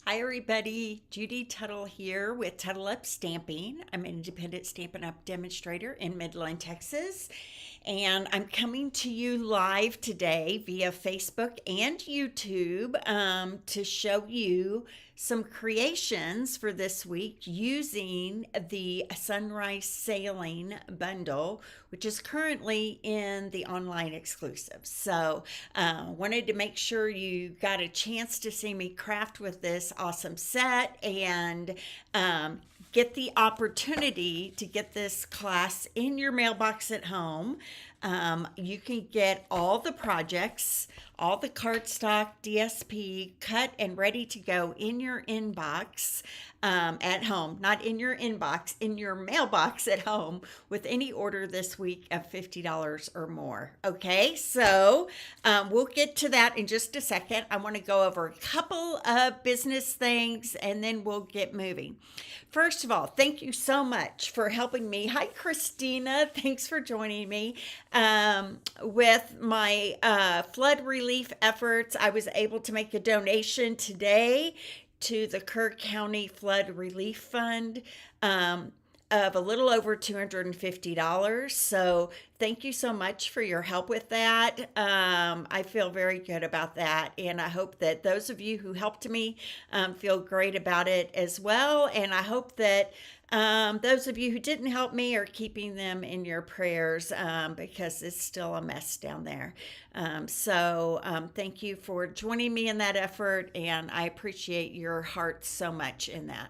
Hi, everybody. Judy Tuttle here with Tuttle Up Stamping. I'm an independent Stampin' Up demonstrator in Midland, Texas. And I'm coming to you live today via Facebook and YouTube to show you some creations for this week using the Sunrise Sailing bundle, which is currently in the online exclusive. So, wanted to make sure you got a chance to see me craft with this awesome set and get the opportunity to get this class in your mailbox at home. You can get all the projects, all the cardstock, DSP, cut and ready to go in your inbox at home. Not in your inbox, in your mailbox at home with any order this week of $50 or more. Okay, so we'll get to that in just a second. I want to go over a couple of business things and then we'll get moving. First of all, thank you so much for helping me. Hi, Christina. Thanks for joining me with my flood relief efforts. I was able to make a donation today to the Kerr County Flood Relief Fund of a little over $250. So thank you so much for your help with that. I feel very good about that. And I hope that those of you who helped me feel great about it as well. And I hope that those of you who didn't help me are keeping them in your prayers because it's still a mess down there. Thank you for joining me in that effort, and I appreciate your heart so much in that.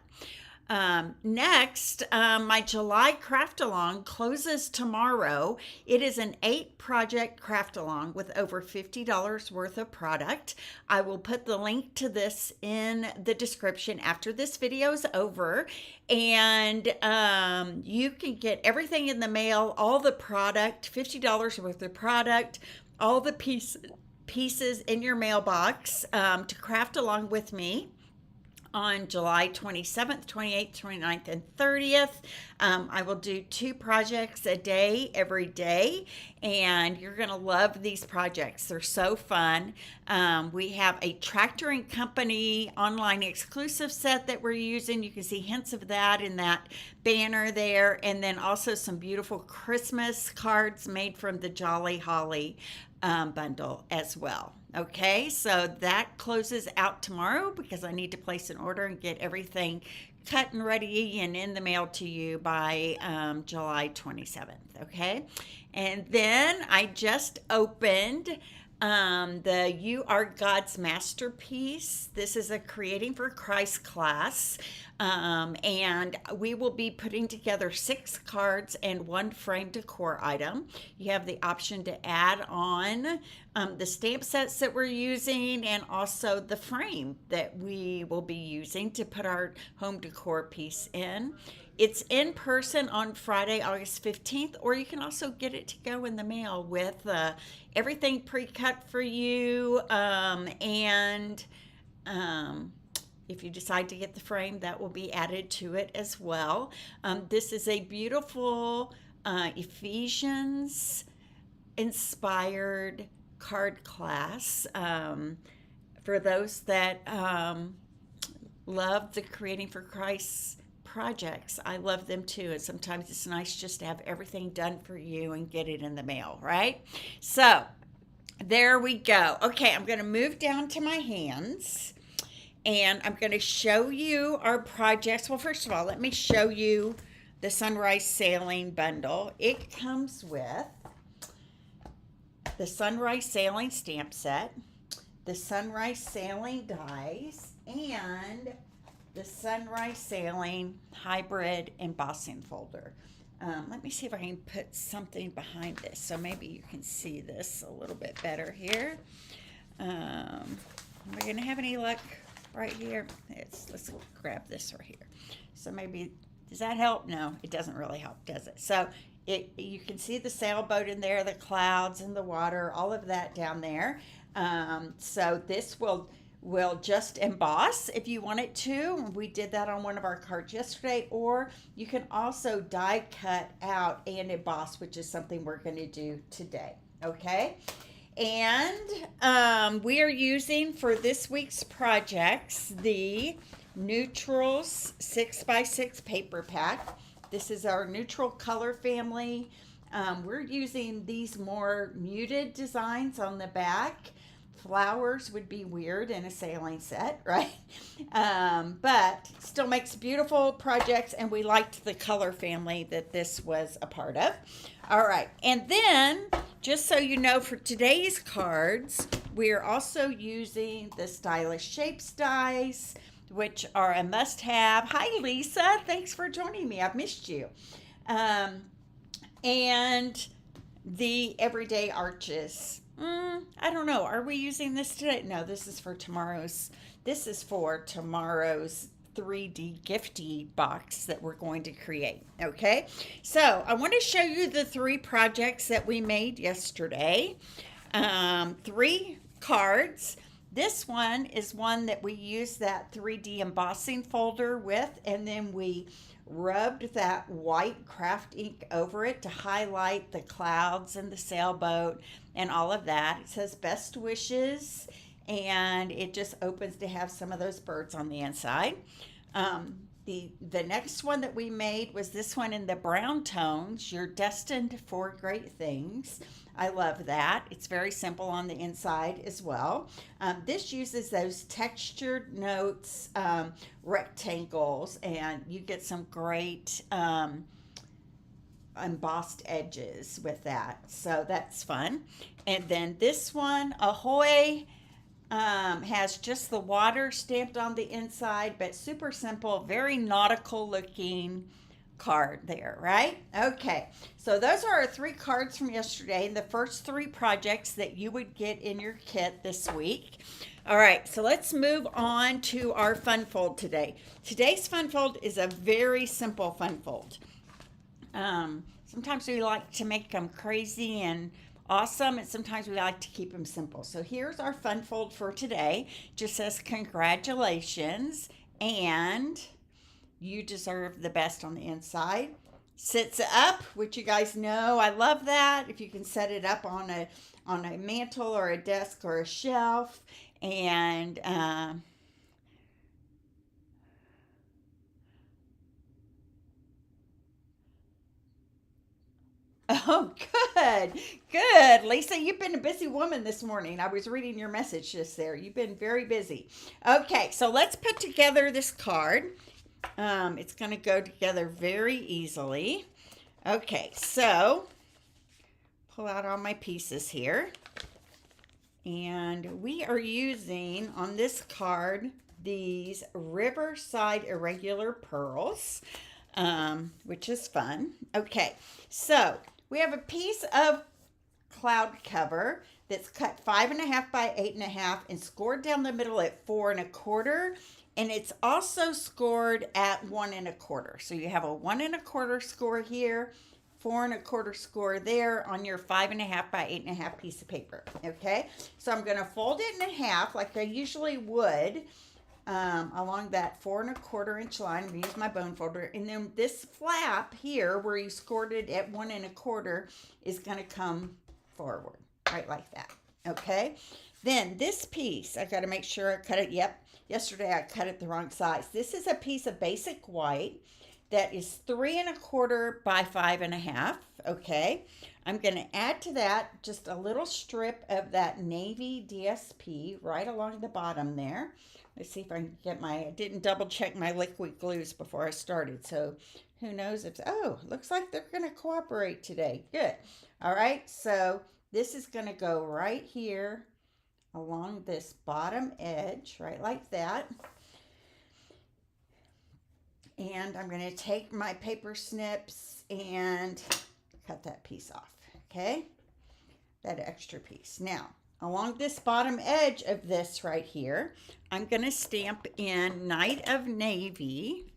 Next, my July craft along closes tomorrow. It is an 8-project craft along with over $50 worth of product. I will put the link to this in the description after this video is over. And you can get everything in the mail, all the product, $50 worth of product, all the pieces in your mailbox to craft along with me on July 27th, 28th, 29th, and 30th. I will do 2 projects a day every day, and you're going to love these projects. They're so fun. We have a Tractor and Company online exclusive set that we're using. You can see hints of that in that banner there, and then also some beautiful Christmas cards made from the Jolly Holly bundle as well. Okay, so that closes out tomorrow because I need to place an order and get everything cut and ready and in the mail to you by July 27th. Okay, and then I just opened the You Are God's Masterpiece. This is a Creating for Christ class. And we will be putting together 6 cards and 1 frame decor item. You have the option to add on the stamp sets that we're using and also the frame that we will be using to put our home decor piece in. It's in person on Friday, August 15th, or you can also get it to go in the mail with everything pre-cut for you. If you decide to get the frame, that will be added to it as well. This is a beautiful Ephesians inspired card class for those that love the Creating for Christ projects. I love them too, and sometimes it's nice just to have everything done for you and get it in the mail, right? So there we go. Okay, I'm going to move down to my hands and I'm going to show you our projects. Well, first of all, let me show you the Sunrise Sailing bundle. It comes with the Sunrise Sailing stamp set, the Sunrise Sailing dies, and the Sunrise Sailing hybrid embossing folder. Let me see if I can put something behind this so maybe you can see this a little bit better here. Are we going to have any luck right here? Let's grab this right here. So maybe, does that help? No, it doesn't really help, does it? So you can see the sailboat in there, the clouds and the water, all of that down there. So this will just emboss if you want it to. We did that on one of our cards yesterday, or you can also die cut out and emboss, which is something we're going to do today. Okay, And we are using for this week's projects the Neutrals 6x6 paper pack. This is our neutral color family. We're using these more muted designs on the back. Flowers would be weird in a sailing set, right? But still makes beautiful projects, and we liked the color family that this was a part of. All right, and then just so you know, for today's cards, we are also using the Stylish Shapes dies, which are a must-have. Hi, Lisa. Thanks for joining me. I've missed you. And the Everyday Arches. I don't know. Are we using this today? No, this is for tomorrow's. This is for tomorrow's 3D gifty box that we're going to create. Okay, so I want to show you the 3 projects that we made yesterday. 3 cards. This one is one that we used that 3D embossing folder with, and then we rubbed that white craft ink over it to highlight the clouds and the sailboat and all of that. It says best wishes, and it just opens to have some of those birds on the inside. The next one that we made was this one in the brown tones. You're destined for great things. I love that. It's very simple on the inside as well. This uses those textured notes, rectangles, and you get some great embossed edges with that. So that's fun. And then this one, Ahoy, has just the water stamped on the inside, but super simple, very nautical looking card there, right? Okay, so those are our 3 cards from yesterday, and the first 3 projects that you would get in your kit this week. All right, so let's move on to our fun fold today. Today's fun fold is a very simple fun fold. Sometimes we like to make them crazy and awesome, and sometimes we like to keep them simple. So here's our fun fold for today. Just says congratulations and you deserve the best on the inside. Sits up, which you guys know I love that. If you can set it up on a mantle or a desk or a shelf, and oh, good. Lisa, you've been a busy woman this morning. I was reading your message just there. You've been very busy. Okay, so let's put together this card. It's going to go together very easily. Okay, so pull out all my pieces here. And we are using on this card these Riverside Irregular pearls, which is fun. Okay, so we have a piece of cloud cover that's cut 5.5 by 8.5 and scored down the middle at 4 1/4. And it's also scored at 1 1/4. So you have a 1 1/4 score here, 4 1/4 score there on your 5.5 by 8.5 piece of paper. Okay, so I'm going to fold it in half like I usually would along that 4 1/4 inch line. I'm going to use my bone folder, and then this flap here where you scored it at 1 1/4 is going to come forward, right like that. Okay, then this piece, I got to make sure I cut it. Yep. Yesterday I cut it the wrong size. This is a piece of basic white that is 3 1/4 by 5.5. Okay, I'm going to add to that just a little strip of that navy DSP right along the bottom there. Let's see if I can get I didn't double check my liquid glues before I started, so who knows if, oh, looks like they're going to cooperate today. Good. All right, so this is going to go right here along this bottom edge, right like that. And I'm going to take my paper snips and cut that piece off, okay? That extra piece. Now, along this bottom edge of this right here, I'm going to stamp in Night of Navy.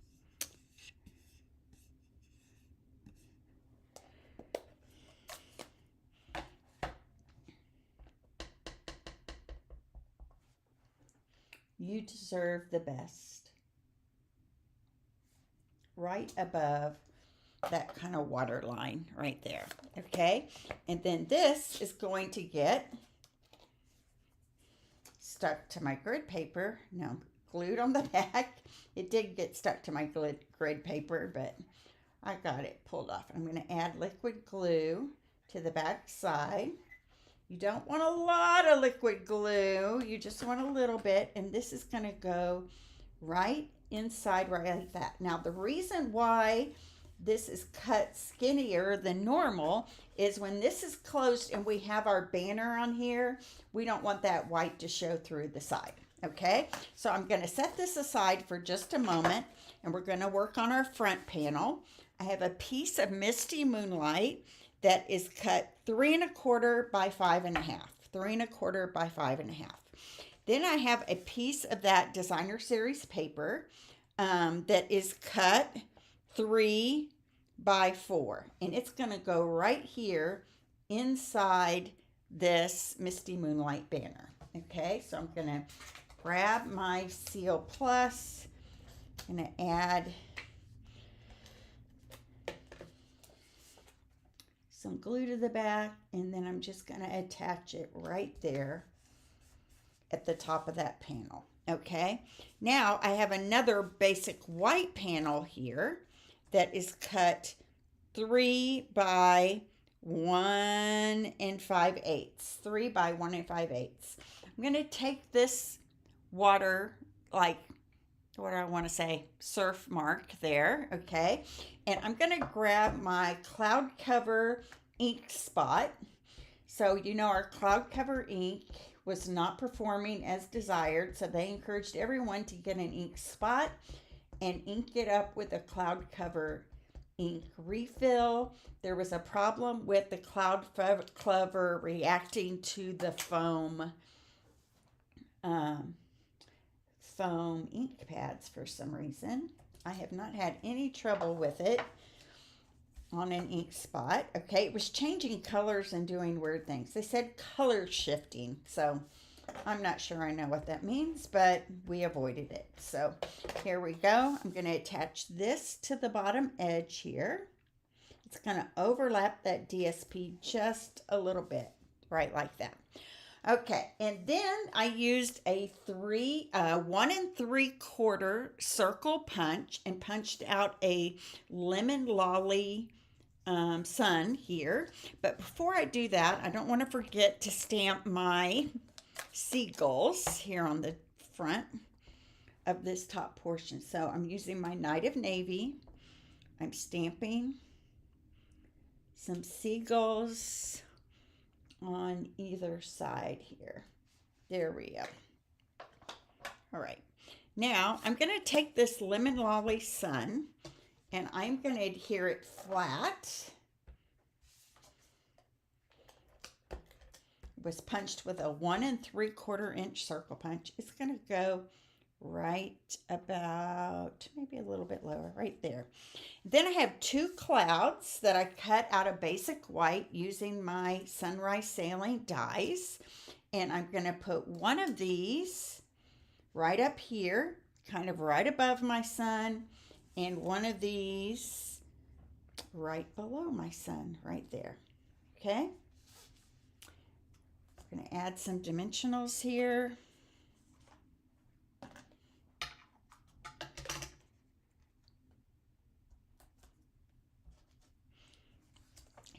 You deserve the best. Right above that kind of water line right there. Okay. And then this is going to get stuck to my grid paper. No, glued on the back. It did get stuck to my grid paper, but I got it pulled off. I'm going to add liquid glue to the back side. You don't want a lot of liquid glue. You just want a little bit. And this is going to go right inside right like that. Now, the reason why this is cut skinnier than normal is when this is closed and we have our banner on here, we don't want that white to show through the side. Okay, so I'm going to set this aside for just a moment and we're going to work on our front panel. I have a piece of Misty Moonlight that is cut 3 1/4 by 5 1/2. 3 1/4 by 5 1/2. Then I have a piece of that Designer Series paper that is cut 3 by 4, and it's going to go right here inside this Misty Moonlight banner. Okay, so I'm going to grab my Seal Plus. I'm going to add some glue to the back, and then I'm just going to attach it right there at the top of that panel. Okay, now I have another basic white panel here that is cut 3 by 1 5/8. 3 by 1 5/8. I'm going to take this water, like, what do I want to say, surf mark there, okay? And I'm going to grab my cloud cover ink spot. So, you know, our cloud cover ink was not performing as desired, so they encouraged everyone to get an ink spot and ink it up with a cloud cover ink refill. There was a problem with the cloud cover reacting to the foam ink pads for some reason. I have not had any trouble with it on an ink spot. Okay, it was changing colors and doing weird things. They said color shifting, so I'm not sure I know what that means, but we avoided it. So here we go. I'm going to attach this to the bottom edge here. It's going to overlap that DSP just a little bit, right like that. Okay, and then I used a 1 3/4 circle punch and punched out a lemon lolly sun here. But before I do that, I don't want to forget to stamp my seagulls here on the front of this top portion. So I'm using my Night of Navy. I'm stamping some seagulls on either side here. There we go. All right. Now I'm going to take this lemon lolly sun and I'm going to adhere it flat. It was punched with a 1 3/4 inch circle punch. It's going to go right about, maybe a little bit lower, right there. Then I have 2 clouds that I cut out of basic white using my Sunrise Sailing dies. And I'm going to put one of these right up here, kind of right above my sun, and one of these right below my sun, right there. Okay? I'm going to add some dimensionals here.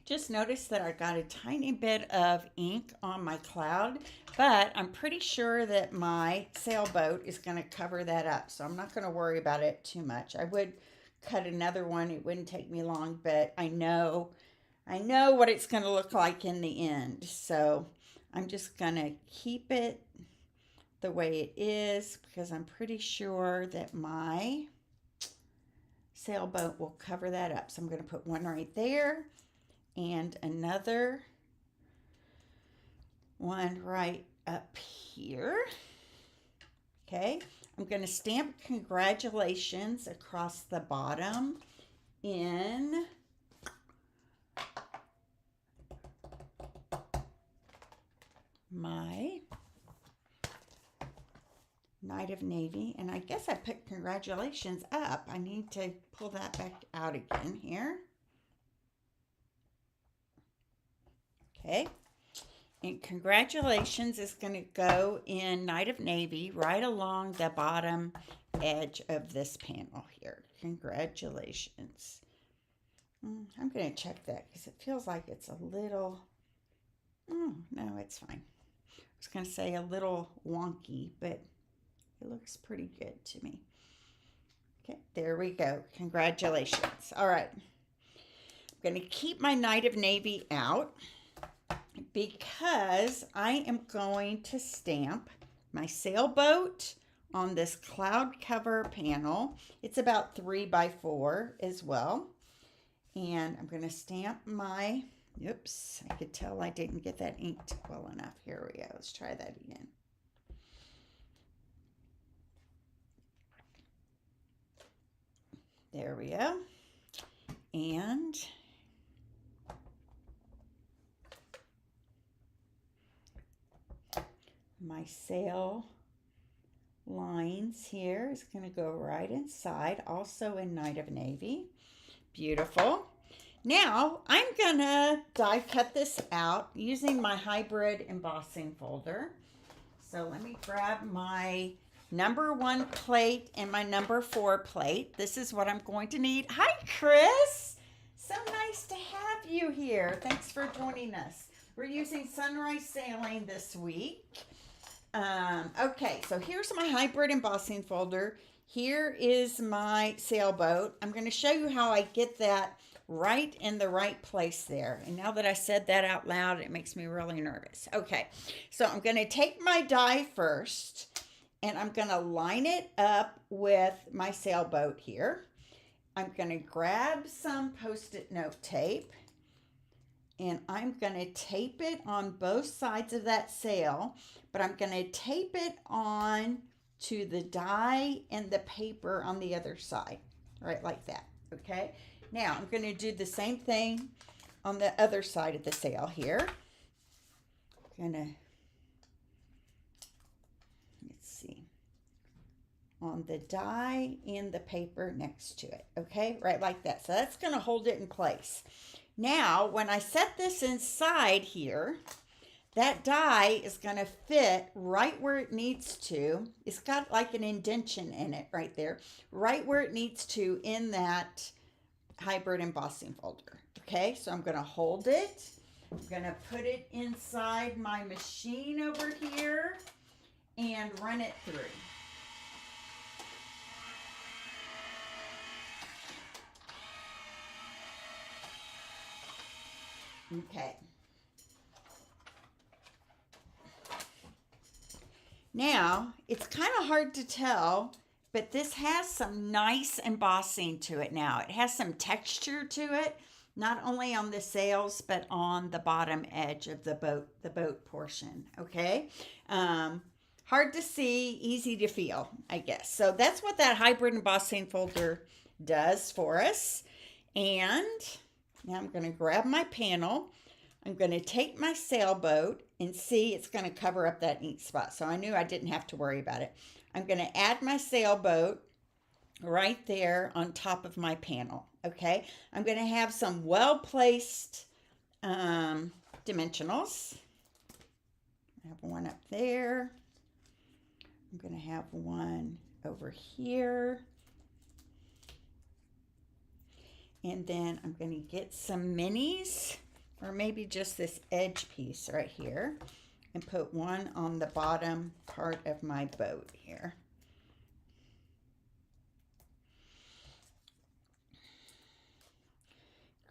Just noticed that I got a tiny bit of ink on my cloud, but I'm pretty sure that my sailboat is going to cover that up, so I'm not going to worry about it too much. I would cut another one. It wouldn't take me long, but I know what it's going to look like in the end, so I'm just going to keep it the way it is because I'm pretty sure that my sailboat will cover that up. So I'm going to put one right there. And another one right up here. Okay, I'm going to stamp congratulations across the bottom in my Night of Navy. And I guess I put congratulations up. I need to pull that back out again here. Okay, And congratulations is going to go in Night of Navy right along the bottom edge of this panel here. Congratulations. I'm going to check that because it feels like it's a little, no, it's fine. I was going to say a little wonky, but it looks pretty good to me. Okay, there we go. Congratulations. All right. I'm going to keep my Night of Navy out because I am going to stamp my sailboat on this cloud cover panel. It's about 3 by 4 as well. And I'm going to stamp my, oops, I could tell I didn't get that inked well enough. Here we go. Let's try that again. There we go. And my sail lines here is going to go right inside, also in Night of Navy. Beautiful. Now I'm going to die cut this out using my hybrid embossing folder. So let me grab my number 1 plate and my number 4 plate. This is what I'm going to need. Hi, Chris. So nice to have you here. Thanks for joining us. We're using Sunrise Sailing this week. Okay, so here's my hybrid embossing folder. Here is my sailboat. I'm going to show you how I get that right in the right place there. And now that I said that out loud, it makes me really nervous. Okay, so I'm going to take my die first, and I'm going to line it up with my sailboat here. I'm going to grab some Post-it note tape, and I'm going to tape it on both sides of that sail, but I'm going to tape it on to the die and the paper on the other side, right like that, okay? Now, I'm going to do the same thing on the other side of the sail here. I'm going to, let's see, on the die and the paper next to it, okay? Right like that. So that's going to hold it in place. Now, when I set this inside here, that die is going to fit right where it needs to. It's got like an indentation in it right there, right where it needs to in that hybrid embossing folder. Okay, so I'm going to hold it. I'm going to put it inside my machine over here and run it through. Okay. Now, it's kind of hard to tell, but this has some nice embossing to it now. It has some texture to it, not only on the sails, but on the bottom edge of the boat portion, okay? Hard to see, easy to feel, I guess. So that's what that hybrid embossing folder does for us. And now I'm going to grab my panel. I'm going to take my sailboat and see it's going to cover up that ink spot. So I knew I didn't have to worry about it. I'm going to add my sailboat right there on top of my panel. Okay. I'm going to have some well-placed dimensionals. I have one up there. I'm going to have one over here. And then I'm going to get some minis, or maybe just this edge piece right here, and put one on the bottom part of my boat here.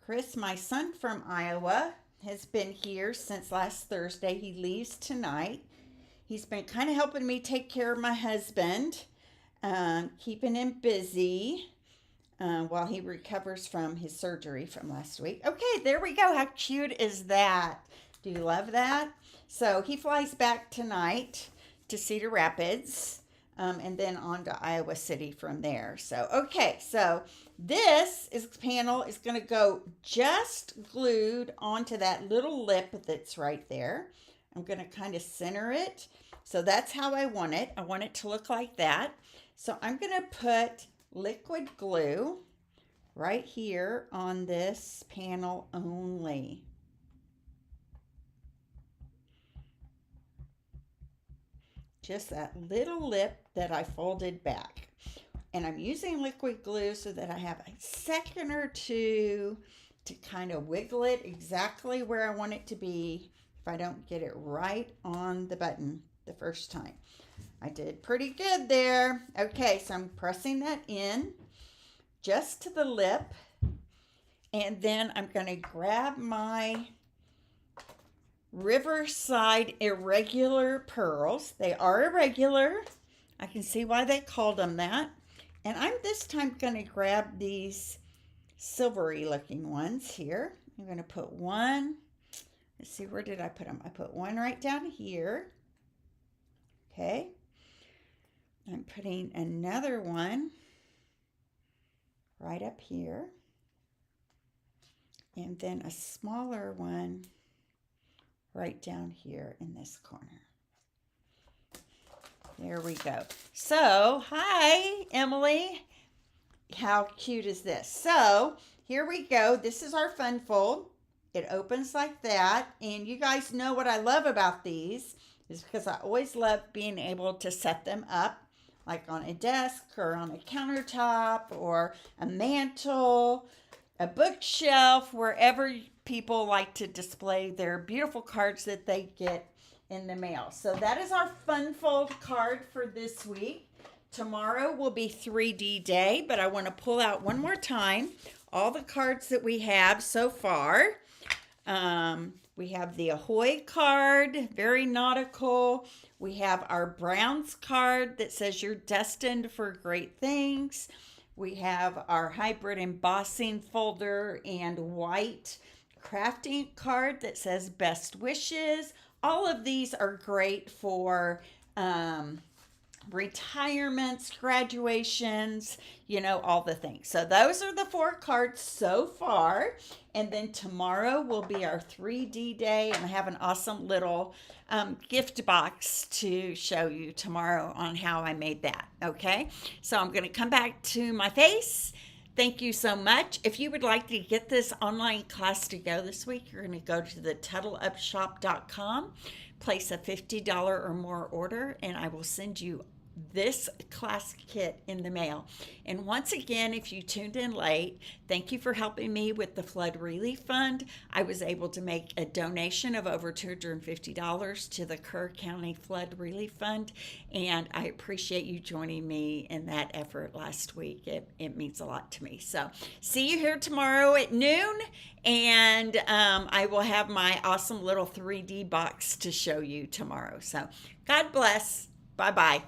Chris, my son from Iowa, has been here since last Thursday. He leaves tonight. He's been kind of helping me take care of my husband, keeping him busy. While he recovers from his surgery from last week. Okay, there we go. How cute is that? Do you love that? So he flies back tonight to Cedar Rapids and then on to Iowa City from there. So, okay, so this panel is going to go just glued onto that little lip that's right there. I'm going to kind of center it. So that's how I want it. I want it to look like that. So I'm going to put liquid glue right here on this panel only. just that little lip that I folded back. And I'm using liquid glue so that I have a second or two to kind of wiggle it exactly where I want it to be if I don't get it right on the button the first time. I did pretty good there. Okay, so I'm pressing that in just to the lip. And then I'm going to grab my Riverside Irregular pearls. They are irregular. I can see why they called them that. And I'm this time going to grab these silvery looking ones here. I'm going to put one. Let's see, where did I put them? I put one right down here. Okay. I'm putting another one right up here. And then a smaller one right down here in this corner. There we go. So, hi, Emily. How cute is this? So, here we go. This is our fun fold. It opens like that. And you guys know what I love about these is because I always love being able to set them up like on a desk or on a countertop or a mantle, a bookshelf, wherever people like to display their beautiful cards that they get in the mail. So that is our fun fold card for this week. Tomorrow will be 3D day, but I want to pull out one more time all the cards that we have so far. We have the Ahoy card, very nautical. We have our Browns card that says you're destined for great things. We have our hybrid embossing folder and white crafting card that says best wishes. All of these are great for retirements, graduations, you know, all the things. So those are the 4 cards so far. And then tomorrow will be our 3D day, and I have an awesome little gift box to show you tomorrow on how I made that. Okay, so I'm going to come back to my face. Thank you so much. If you would like to get this online class to go this week, you're going to go to the TuttleUpShop.com, place a $50 or more order, and I will send you this class kit in the mail. And once again, if you tuned in late, thank you for helping me with the Flood Relief Fund. I was able to make a donation of over $250 to the Kerr County Flood Relief Fund, and I appreciate you joining me in that effort last week. It means a lot to me. So see you here tomorrow at noon, and I will have my awesome little 3D box to show you tomorrow. So God bless. Bye-bye.